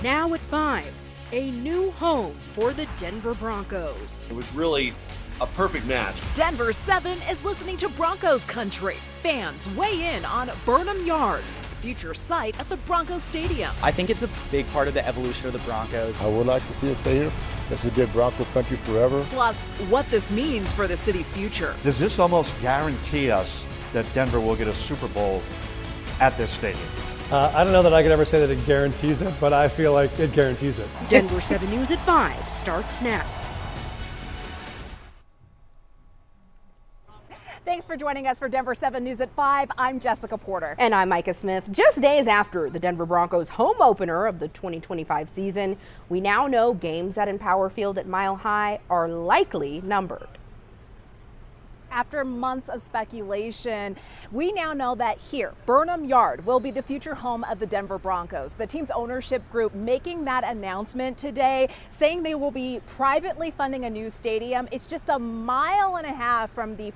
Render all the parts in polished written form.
Now at 5, a new home for the Denver Broncos. It was really a perfect match. Denver 7 is listening to Broncos country. Fans weigh in on Burnham Yard, the future site of the Broncos Stadium. I think it's a big part of the evolution of the Broncos. I would like to see it stay here. This will be Bronco country forever. Plus, what this means for the city's future. Does this almost guarantee us that Denver will get a Super Bowl at this stadium? I don't know that I could ever say that it guarantees it, but I feel like it guarantees it. Denver 7 News at 5 starts now. Thanks for joining us for Denver 7 News at 5. I'm Jessica Porter. And I'm Micah Smith. Just days after the Denver Broncos home opener of the 2025 season, we now know games at Empower Field at Mile High are likely numbered. After months of speculation, we now know that here, Burnham Yard will be the future home of the Denver Broncos. The team's ownership group making that announcement today, saying they will be privately funding a new stadium. It's just a mile and a half from the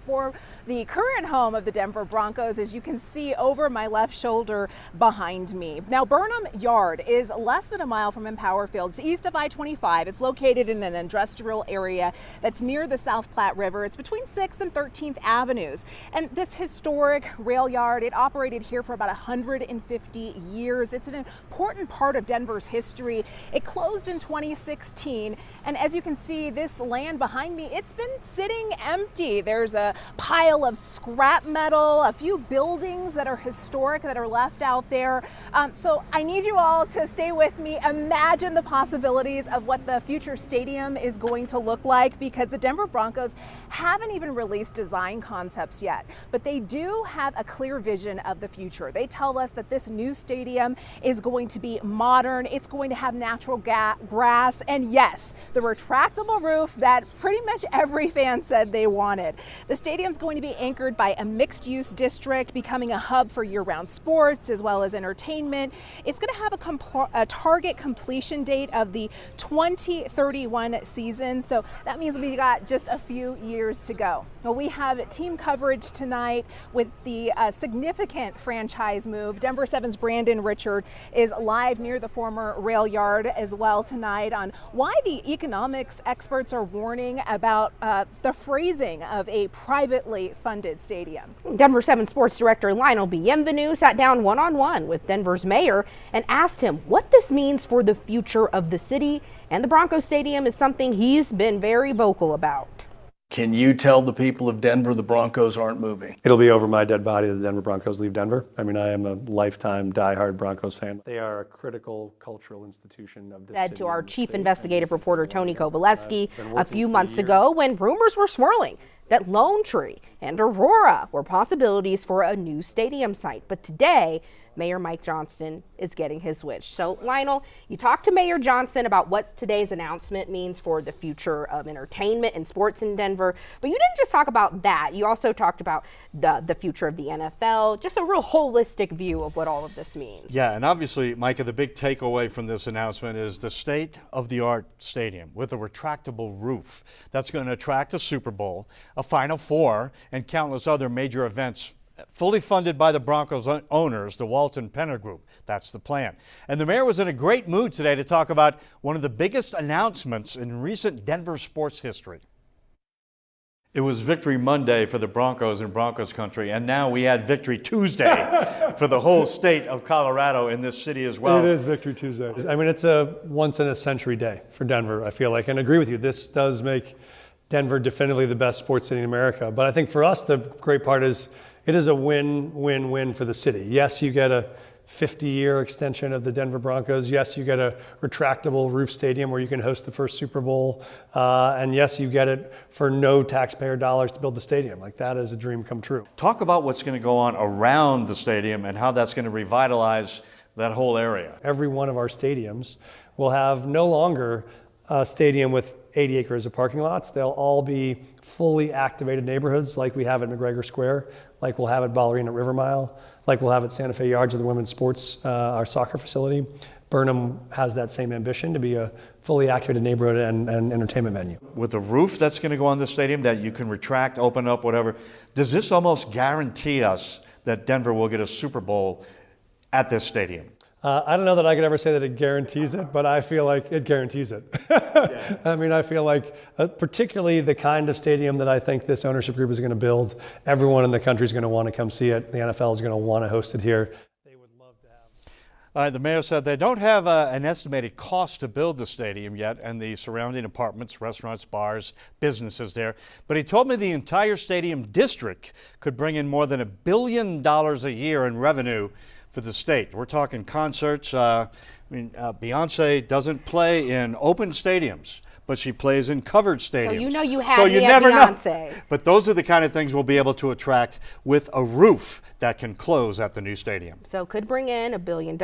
current home of the Denver Broncos, as you can see over my left shoulder behind me. Now, Burnham Yard is less than a mile from Empower Field. It's east of I-25. It's located in an industrial area that's near the South Platte River. It's between 6th and 13th Avenues. And this historic rail yard, it operated here for about 150 years. It's an important part of Denver's history. It closed in 2016. And as you can see, this land behind me, it's been sitting empty. There's a pile of scrap metal, a few buildings that are historic that are left out there. So I need you all to stay with me. Imagine the possibilities of what the future stadium is going to look like, because the Denver Broncos haven't even released design concepts yet, but they do have a clear vision of the future. They tell us that this new stadium is going to be modern. It's going to have natural grass, and yes, the retractable roof that pretty much every fan said they wanted. The stadium's going to be anchored by a mixed-use district, becoming a hub for year-round sports as well as entertainment. It's going to have a target completion date of the 2031 season, so that means we got just a few years to go. Well, we have team coverage tonight with the significant franchise move. Denver 7's Brandon Richard is live near the former rail yard as well tonight on why the economics experts are warning about the phrasing of a privately funded stadium. Denver 7 Sports Director Lionel Bienvenu sat down one-on-one with Denver's mayor and asked him what this means for the future of the city, and the Broncos Stadium is something he's been very vocal about. Can you tell the people of Denver the Broncos aren't moving? It'll be over my dead body that the Denver Broncos leave Denver. I mean, I am a lifetime diehard Broncos fan. They are a critical cultural institution of this city. Said to our chief investigative reporter Tony Kovalevsky a few months ago, when rumors were swirling that Lone Tree and Aurora were possibilities for a new stadium site. But today, Mayor Mike Johnston is getting his wish. So, Lionel, you talked to Mayor Johnston about what today's announcement means for the future of entertainment and sports in Denver, but you didn't just talk about that. You also talked about the future of the NFL, just a real holistic view of what all of this means. Yeah, and obviously, Micah, the big takeaway from this announcement is the state-of-the-art stadium with a retractable roof. That's going to attract a Super Bowl, a Final Four, and countless other major events fully funded by the Broncos owners, the Walton Penner Group. That's the plan. And the mayor was in a great mood today to talk about one of the biggest announcements in recent Denver sports history. It was Victory Monday for the Broncos in Broncos country, and now we had Victory Tuesday for the whole state of Colorado in this city as well. It is Victory Tuesday. I mean, it's a once-in-a-century day for Denver, I feel like, and I agree with you. This does make Denver definitively the best sports city in America. But I think for us, the great part is it is a win-win-win for the city. Yes, you get a 50-year extension of the Denver Broncos. Yes, you get a retractable roof stadium where you can host the first Super Bowl. And yes, you get it for no taxpayer dollars to build the stadium. Like, that is a dream come true. Talk about what's going to go on around the stadium and how that's going to revitalize that whole area. Every one of our stadiums will have no longer a stadium with 80 acres of parking lots. They'll all be fully activated neighborhoods like we have at McGregor Square, like we'll have at Ballerina River Mile, like we'll have at Santa Fe Yards or the women's sports, our soccer facility. Burnham has that same ambition to be a fully activated neighborhood and entertainment venue. With the roof that's going to go on the stadium that you can retract, open up, whatever, does this almost guarantee us that Denver will get a Super Bowl at this stadium? I don't know that I could ever say that it guarantees it, but I feel like it guarantees it. I mean, I feel like particularly the kind of stadium that I think this ownership group is going to build, everyone in the country is going to want to come see it. The NFL is going to want to host it here. They would love to have. All right, the mayor said they don't have an estimated cost to build the stadium yet and the surrounding apartments, restaurants, bars, businesses there. But he told me the entire stadium district could bring in more than $1 billion a year in revenue for the state. We're talking concerts. Beyonce doesn't play in open stadiums, but she plays in covered stadiums. So you know you have me at Beyonce. But those are the kind of things we'll be able to attract with a roof that can close at the new stadium. So could bring in $1 billion,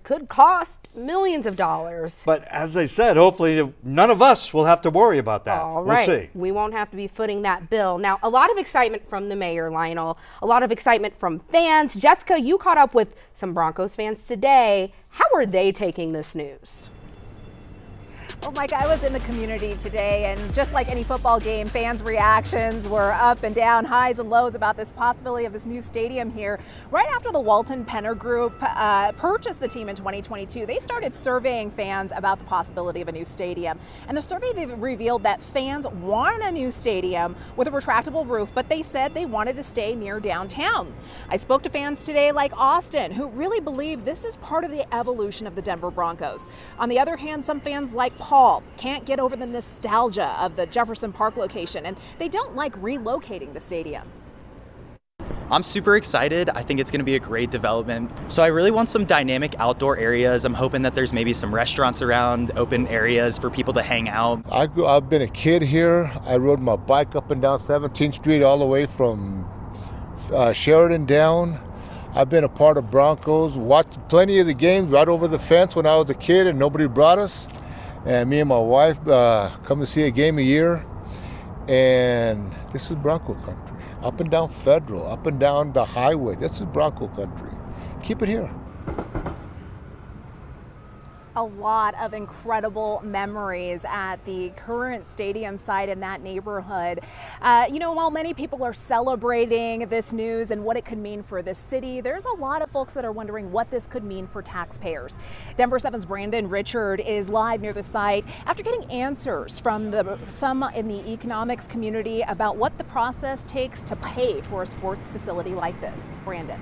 could cost millions of dollars. But as they said, hopefully none of us will have to worry about that. All right. We'll see. We won't have to be footing that bill. Now, a lot of excitement from the mayor, Lionel. A lot of excitement from fans. Jessica, you caught up with some Broncos fans today. How are they taking this news? Well, Mike, I was in the community today, and just like any football game, fans' reactions were up and down, highs and lows about this possibility of this new stadium here. Right after the Walton Penner Group purchased the team in 2022, they started surveying fans about the possibility of a new stadium. And the survey revealed that fans want a new stadium with a retractable roof, but they said they wanted to stay near downtown. I spoke to fans today like Austin, who really believe this is part of the evolution of the Denver Broncos. On the other hand, some fans like Paul can't get over the nostalgia of the Jefferson Park location, and they don't like relocating the stadium. I'm super excited. I think it's going to be a great development. So I really want some dynamic outdoor areas. I'm hoping that there's maybe some restaurants around, open areas for people to hang out. I've been a kid here. I rode my bike up and down 17th Street all the way from Sheridan down. I've been a part of Broncos, watched plenty of the games right over the fence when I was a kid and nobody brought us. And me and my wife come to see a game a year. And this is Bronco country. Up and down Federal, up and down the highway. This is Bronco country. Keep it here. A lot of incredible memories at the current stadium site in that neighborhood. While many people are celebrating this news and what it could mean for this city, there's a lot of folks that are wondering what this could mean for taxpayers. Denver 7's Brandon Richard is live near the site after getting answers from some in the economics community about what the process takes to pay for a sports facility like this. Brandon.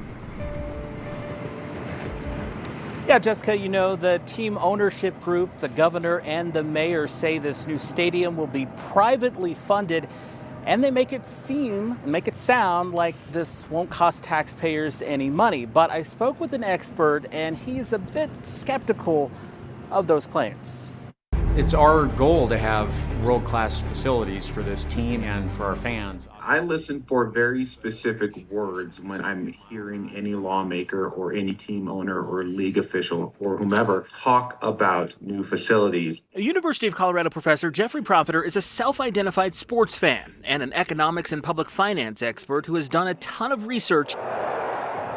Yeah, Jessica, the team ownership group, the governor and the mayor say this new stadium will be privately funded, and they make it sound like this won't cost taxpayers any money. But I spoke with an expert, and he's a bit skeptical of those claims. It's our goal to have world-class facilities for this team and for our fans. I listen for very specific words when I'm hearing any lawmaker or any team owner or league official or whomever talk about new facilities. A University of Colorado professor, Jeffrey Profiter, is a self-identified sports fan and an economics and public finance expert who has done a ton of research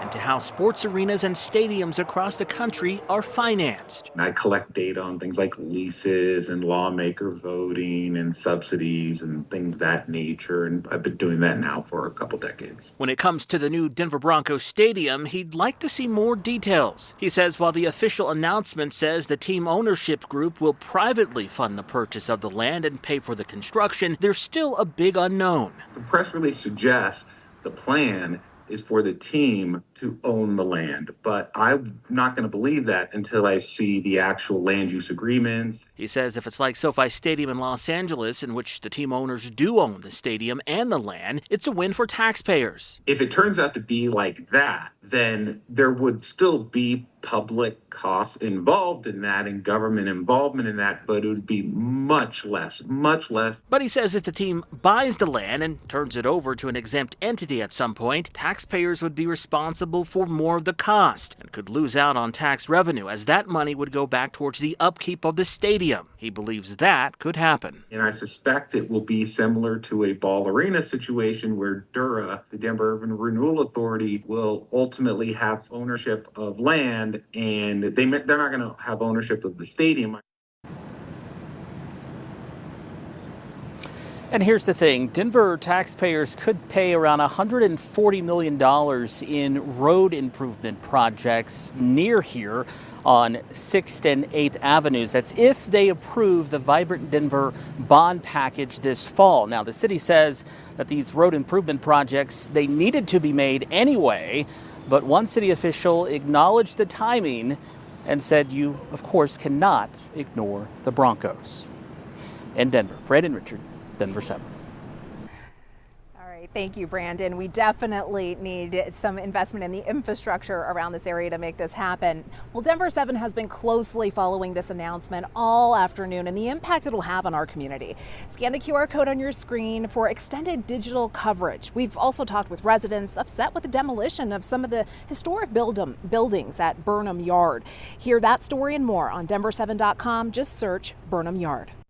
into how sports arenas and stadiums across the country are financed. I collect data on things like leases and lawmaker voting and subsidies and things of that nature, and I've been doing that now for a couple decades. When it comes to the new Denver Broncos stadium, he'd like to see more details. He says while the official announcement says the team ownership group will privately fund the purchase of the land and pay for the construction, there's still a big unknown. The press release suggests the plan is for the team to own the land, but I'm not going to believe that until I see the actual land use agreements. He says if it's like SoFi Stadium in Los Angeles, in which the team owners do own the stadium and the land, it's a win for taxpayers. If it turns out to be like that, then there would still be public costs involved in that and government involvement in that, but it would be much less. But he says if the team buys the land and turns it over to an exempt entity at some point, taxpayers would be responsible for more of the cost and could lose out on tax revenue, as that money would go back towards the upkeep of the stadium. He believes that could happen. And I suspect it will be similar to a ball arena situation where DURA, the Denver Urban Renewal Authority, will ultimately have ownership of land, and they're not going to have ownership of the stadium. And here's the thing, Denver taxpayers could pay around $140 million in road improvement projects near here. on 6th and 8th Avenues. That's if they approve the Vibrant Denver bond package this fall. Now, the city says that these road improvement projects, they needed to be made anyway, but one city official acknowledged the timing and said you, of course, cannot ignore the Broncos. In Denver, Brandon Richard, Denver 7. Thank you, Brandon. We definitely need some investment in the infrastructure around this area to make this happen. Well, Denver 7 has been closely following this announcement all afternoon and the impact it'll have on our community. Scan the QR code on your screen for extended digital coverage. We've also talked with residents upset with the demolition of some of the historic buildings at Burnham Yard. Hear that story and more on denver7.com. Just search Burnham Yard.